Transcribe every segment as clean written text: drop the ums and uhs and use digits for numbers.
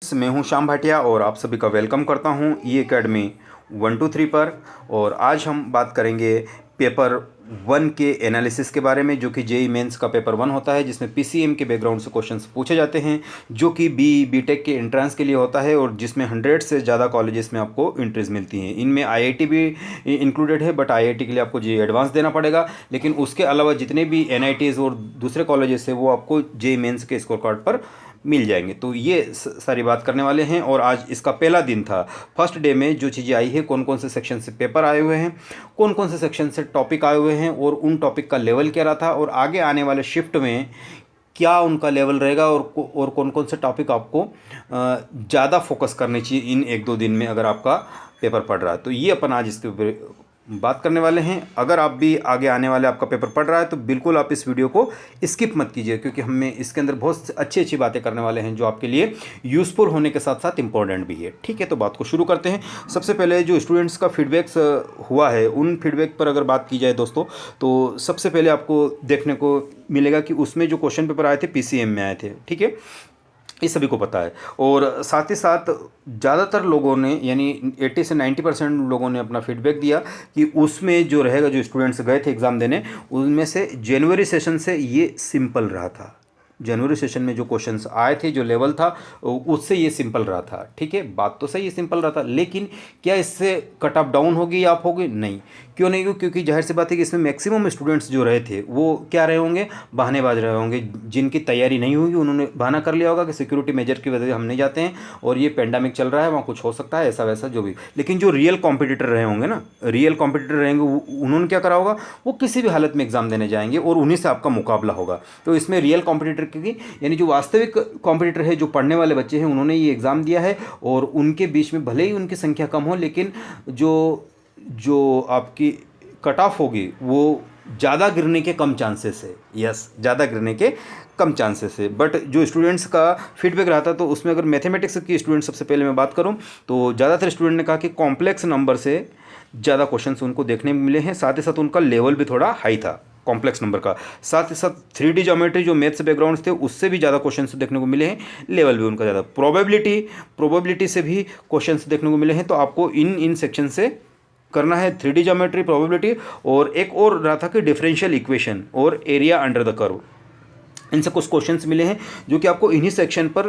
मैं हूं श्याम भाटिया और आप सभी का वेलकम करता हूं ई एकेडमी 123 पर। और आज हम बात करेंगे पेपर 1 के एनालिसिस के बारे में, जो कि जेई मेंस का पेपर 1 होता है, जिसमें पीसीएम के बैकग्राउंड से क्वेश्चंस पूछे जाते हैं, जो कि बीटेक के एंट्रेंस के लिए होता है और जिसमें 100 से ज़्यादा कॉलेजेस में आपको एंट्रीज मिलती हैं। इनमें आईआईटी भी इंक्लूडेड है, बट आईआईटी के लिए आपको जेई एडवांस देना पड़ेगा। लेकिन उसके अलावा जितने भी एनआईटीज़ और दूसरे कॉलेजेस हैं वो आपको जेई मेंस के स्कोर कार्ड पर मिल जाएंगे। तो ये सारी बात करने वाले हैं। और आज इसका पहला दिन था। फर्स्ट डे में जो चीज़ें आई है, कौन कौन से सेक्शन से पेपर आए हुए हैं, कौन कौन से सेक्शन से टॉपिक आए हुए हैं और उन टॉपिक का लेवल क्या रहा था, और आगे आने वाले शिफ्ट में क्या उनका लेवल रहेगा, और कौन कौन से टॉपिक आपको ज़्यादा फोकस करने चाहिए इन 1-2 दिन में अगर आपका पेपर पढ़ रहा है। तो ये अपन आज इसके ऊपर बात करने वाले हैं। अगर आप भी आगे आने वाले आपका पेपर पढ़ रहा है तो बिल्कुल आप इस वीडियो को स्किप मत कीजिए, क्योंकि हमें इसके अंदर बहुत अच्छी अच्छी बातें करने वाले हैं जो आपके लिए यूज़फुल होने के साथ साथ इंपॉर्टेंट भी है। ठीक है, तो बात को शुरू करते हैं। सबसे पहले जो स्टूडेंट्स का फीडबैक्स हुआ है, उन फीडबैक पर अगर बात की जाए दोस्तों, तो सबसे पहले आपको देखने को मिलेगा कि उसमें जो क्वेश्चन पेपर आए थे पीसीएम में आए थे। ठीक है, ये सभी को पता है। और साथ ही साथ ज़्यादातर लोगों ने, यानी 80 से 90% लोगों ने अपना फीडबैक दिया कि उसमें जो रहेगा, जो स्टूडेंट्स गए थे एग्ज़ाम देने, उनमें से जनवरी सेशन से ये सिंपल रहा था। जनवरी सेशन में जो क्वेश्चंस आए थे, जो लेवल था, उससे ये सिंपल रहा था। ठीक है, बात तो सही है, सिंपल रहा था, लेकिन क्या इससे कट ऑफ डाउन होगी या अप होगी? नहीं। क्यों नहीं होगी? क्योंकि जाहिर सी बात है कि इसमें मैक्सिमम स्टूडेंट्स जो रहे थे वो क्या रहे होंगे? बहानेबाज रहे होंगे। जिनकी तैयारी नहीं हुई उन्होंने बहाना कर लिया होगा कि सिक्योरिटी मेजर की वजह से हम नहीं जाते हैं और ये पेंडेमिक चल रहा है, वहाँ कुछ हो सकता है, ऐसा वैसा जो भी। लेकिन जो रियल कॉम्पिटिटर रहे होंगे ना, रियल कॉम्पिटिटर रहेंगे, उन्होंने क्या करा होगा? वो किसी भी हालत में एग्ज़ाम देने जाएंगे और उन्हीं से आपका मुकाबला होगा। तो इसमें रियल कॉम्पिटिटर की, यानी जो वास्तविक कॉम्पिटिटर है, जो पढ़ने वाले बच्चे हैं, उन्होंने ये एग्ज़ाम दिया है और उनके बीच में भले ही उनकी संख्या कम हो, लेकिन जो आपकी कट ऑफ होगी वो ज़्यादा गिरने के कम चांसेस है। यस, ज़्यादा गिरने के कम चांसेस है। बट जो स्टूडेंट्स का फीडबैक रहा था, तो उसमें अगर मैथमेटिक्स की स्टूडेंट सबसे पहले मैं बात करूं, तो ज़्यादातर स्टूडेंट ने कहा कि कॉम्प्लेक्स नंबर से ज़्यादा क्वेश्चंस उनको देखने में मिले हैं। साथ ही साथ उनका लेवल भी थोड़ा हाई था कॉम्प्लेक्स नंबर का। साथ ही साथ 3D ज्योमेट्री, जो मैथ्स बैकग्राउंड थे, उससे भी ज़्यादा क्वेश्चंस देखने को मिले हैं, लेवल भी उनका ज़्यादा। प्रोबेबिलिटी से भी क्वेश्चंस देखने को मिले हैं। तो आपको इन सेक्शन से करना है 3D ज्योमेट्री, प्रोबेबिलिटी, और एक और रहा था कि डिफरेंशियल इक्वेशन और एरिया अंडर द कर्व। इनसे कुछ क्वेश्चंस मिले हैं जो कि आपको इन्हीं सेक्शन पर,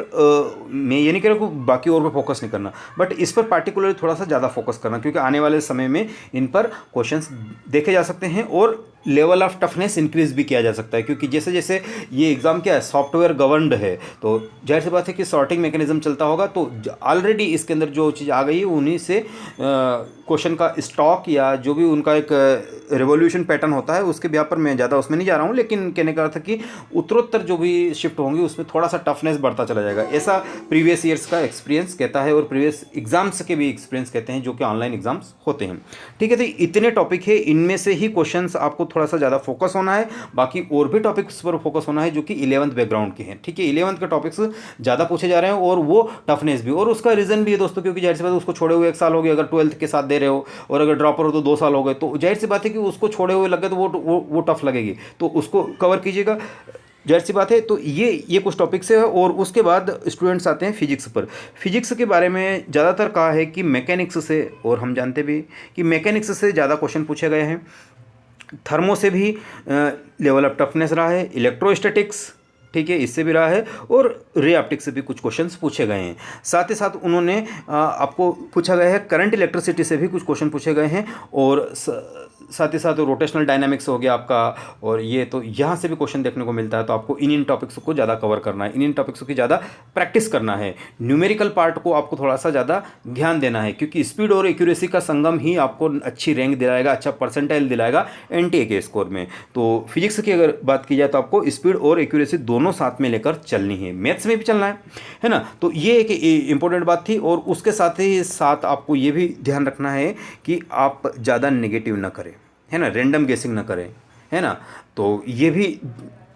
मैं ये नहीं कह रहा कि बाकी और पे फोकस नहीं करना, बट इस पर पार्टिकुलर थोड़ा सा ज़्यादा फोकस करना, क्योंकि आने वाले समय में इन पर क्वेश्चंस देखे जा सकते हैं और लेवल ऑफ टफनेस इंक्रीज भी किया जा सकता है। क्योंकि जैसे जैसे ये एग्ज़ाम क्या है, सॉफ्टवेयर गवर्नड है, तो जाहिर सी बात है कि सॉर्टिंग मैकेनिज्म चलता होगा। तो ऑलरेडी इसके अंदर जो चीज़ आ गई है, उन्हीं से क्वेश्चन का स्टॉक या जो भी उनका एक रिवोल्यूशन पैटर्न होता है, उसके ब्याह पर मैं ज़्यादा उसमें नहीं जा रहा हूँ, लेकिन कहने का अर्थ है कि उत्तरोत्तर जो भी शिफ्ट होंगी उसमें थोड़ा सा टफनेस बढ़ता चला जाएगा। ऐसा प्रीवियस ईयर्स का एक्सपीरियंस कहता है और प्रीवियस एग्जाम्स के भी एक्सपीरियंस कहते हैं, जो कि ऑनलाइन एग्जाम्स होते हैं। ठीक है, तो इतने टॉपिक है, इनमें से ही क्वेश्चंस आपको थोड़ा सा ज़्यादा फोकस होना है। बाकी और भी टॉपिक्स पर फोकस होना है जो कि 11th बैकग्राउंड के हैं। ठीक है, 11th के टॉपिक्स ज़्यादा पूछे जा रहे हैं और वो टफनेस भी, और उसका रीज़न भी है दोस्तों, क्योंकि जाहिर सी बात है उसको छोड़े हुए 1 साल हो गया, अगर 12th के साथ दे रहे हो, और अगर ड्रॉपर हो तो 2 साल हो गए, तो जाहिर सी बात है कि उसको छोड़े हुए लग गए तो वो टफ लगेगी, तो उसको कवर कीजिएगा, जाहिर सी बात है। तो ये कुछ टॉपिक्स है। और उसके बाद स्टूडेंट्स आते हैं फिजिक्स पर। फिजिक्स के बारे में ज़्यादातर कहा है कि मैकेनिक्स से, और हम जानते भी कि मैकेनिक्स से ज़्यादा क्वेश्चन पूछे गए हैं। थर्मो से भी लेवल ऑफ टफनेस रहा है। इलेक्ट्रोस्टैटिक्स, ठीक है, इससे भी रहा है, और रे ऑप्टिक्स से भी कुछ क्वेश्चंस पूछे गए हैं। साथ ही साथ उन्होंने आपको पूछा गया है करंट इलेक्ट्रिसिटी से भी कुछ क्वेश्चन पूछे गए हैं, और साथ ही साथ रोटेशनल डायनामिक्स हो गया आपका, और ये तो यहाँ से भी क्वेश्चन देखने को मिलता है। तो आपको इन टॉपिक्स को ज़्यादा कवर करना है, इन टॉपिक्स की ज़्यादा प्रैक्टिस करना है। न्यूमेरिकल पार्ट को आपको थोड़ा सा ज़्यादा ध्यान देना है, क्योंकि स्पीड और एक्यूरेसी का संगम ही आपको अच्छी रैंक दिलाएगा, अच्छा परसेंटाइल दिलाएगा एनटीए के स्कोर में। तो फिजिक्स की अगर बात की जाए तो आपको स्पीड और एक्यूरेसी दोनों साथ में लेकर चलनी है, मैथ्स में भी चलना है ना। तो ये एक इंपॉर्टेंट बात थी। और उसके साथ ही साथ आपको ये भी ध्यान रखना है कि आप ज़्यादा नेगेटिव ना करें, है ना, रैंडम गेसिंग ना करें, है ना। तो ये भी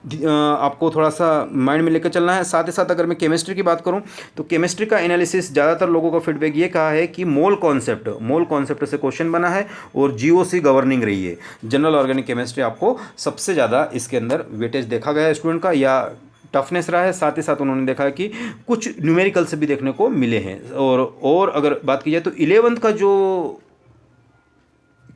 आपको थोड़ा सा माइंड में लेकर चलना है। साथ ही साथ अगर मैं केमिस्ट्री की बात करूं, तो केमिस्ट्री का एनालिसिस ज़्यादातर लोगों का फीडबैक ये कहा है कि मोल कॉन्सेप्ट से क्वेश्चन बना है और जीओसी गवर्निंग रही है। जनरल ऑर्गेनिक केमिस्ट्री आपको सबसे ज़्यादा इसके अंदर वेटेज देखा गया है स्टूडेंट का, या टफनेस रहा है, साथ ही साथ उन्होंने देखा है कि कुछ न्यूमेरिकल्स भी देखने को मिले हैं। और अगर बात की जाए तो 11th का जो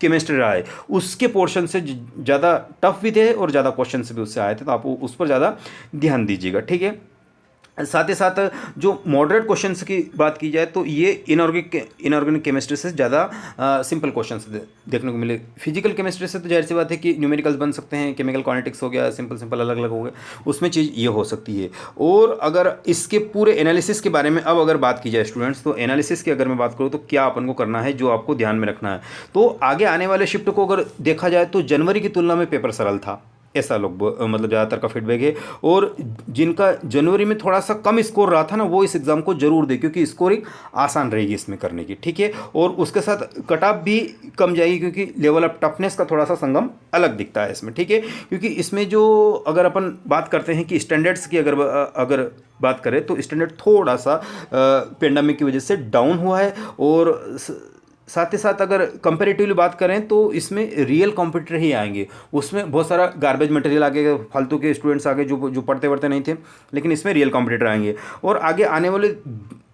केमिस्ट्री रहा है उसके पोर्शन से ज़्यादा टफ भी थे और ज़्यादा क्वेश्चन भी उससे आए थे, तो आप उस पर ज़्यादा ध्यान दीजिएगा, ठीक है। साथ ही साथ जो मॉडरेट क्वेश्चंस की बात की जाए तो ये इनऑर्गेनिक केमिस्ट्री से ज़्यादा सिंपल क्वेश्चंस देखने को मिले। फिजिकल केमिस्ट्री से तो जाहिर सी बात है कि न्यूमेरिकल्स बन सकते हैं, केमिकल क्वांटिटिक्स हो गया, सिंपल अलग अलग हो गया, उसमें चीज़ ये हो सकती है। और अगर इसके पूरे एनालिसिस के बारे में अब अगर बात की जाए स्टूडेंट्स, तो एनालिसिस की अगर मैं बात करूँ तो क्या अपन को करना है, जो आपको ध्यान में रखना है। तो आगे आने वाले शिफ्ट को अगर देखा जाए तो जनवरी की तुलना में पेपर सरल था, ऐसा लोग मतलब ज़्यादातर का फीडबैक है। और जिनका जनवरी में थोड़ा सा कम स्कोर रहा था ना, वो इस एग्ज़ाम को जरूर दे, क्योंकि स्कोरिंग आसान रहेगी इसमें करने की, ठीक है। और उसके साथ कट ऑफ भी कम जाएगी, क्योंकि लेवल ऑफ टफनेस का थोड़ा सा संगम अलग दिखता है इसमें, ठीक है। क्योंकि इसमें जो अगर अपन बात करते हैं कि स्टैंडर्ड्स की अगर बात करें तो स्टैंडर्ड थोड़ा सा पेंडेमिक की वजह से डाउन हुआ है। और साथ ही साथ अगर कंपेरेटिवली बात करें तो इसमें रियल कॉम्पिटिटर ही आएंगे, उसमें बहुत सारा गार्बेज मटेरियल आगे, फालतू के स्टूडेंट्स आगे जो पढ़ते नहीं थे, लेकिन इसमें रियल कॉम्पिटिटर आएंगे। और आगे आने वाले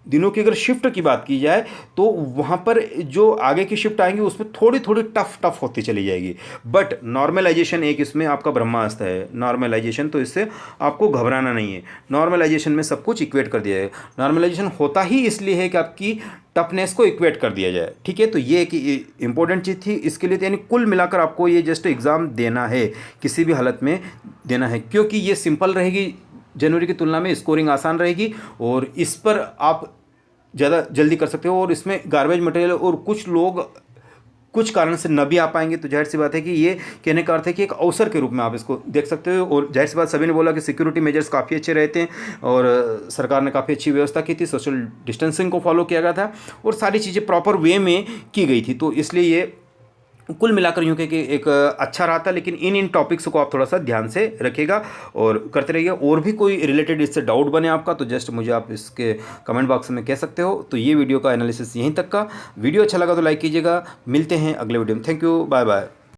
दिनों की अगर शिफ्ट की बात की जाए तो वहाँ पर जो आगे की शिफ्ट आएंगी उसमें थोड़ी थोड़ी टफ होती चली जाएगी। बट नॉर्मलाइजेशन एक इसमें आपका ब्रह्मास्त्र है, नॉर्मलाइजेशन, तो इससे आपको घबराना नहीं है। नॉर्मलाइजेशन में सब कुछ इक्वेट कर दिया है। नॉर्मलाइजेशन होता ही इसलिए है कि आपकी टफनेस को इक्वेट कर दिया जाए, ठीक है। तो ये एक इंपॉर्टेंट चीज़ थी इसके लिए, यानी कुल मिलाकर आपको ये जस्ट एग्ज़ाम देना है, किसी भी हालत में देना है, क्योंकि ये सिंपल रहेगी जनवरी की तुलना में, स्कोरिंग आसान रहेगी और इस पर आप ज़्यादा जल्दी कर सकते हो। और इसमें गार्बेज मटेरियल और कुछ लोग कुछ कारण से न भी आ पाएंगे, तो जाहिर सी बात है कि ये कहने का अर्थ है कि एक अवसर के रूप में आप इसको देख सकते हो। और जाहिर सी बात, सभी ने बोला कि सिक्योरिटी मेजर्स काफ़ी अच्छे रहते हैं और सरकार ने काफ़ी अच्छी व्यवस्था की थी, सोशल डिस्टेंसिंग को फॉलो किया गया था और सारी चीज़ें प्रॉपर वे में की गई थी। तो इसलिए ये कुल मिलाकर यूँ कि एक अच्छा रहा था। लेकिन इन टॉपिक्स को आप थोड़ा सा ध्यान से रखिएगा और करते रहिएगा। और भी कोई रिलेटेड इससे डाउट बने आपका तो जस्ट मुझे आप इसके कमेंट बॉक्स में कह सकते हो। तो ये वीडियो का एनालिसिस यहीं तक का। वीडियो अच्छा लगा तो लाइक कीजिएगा। मिलते हैं अगले वीडियो में। Thank you, bye bye.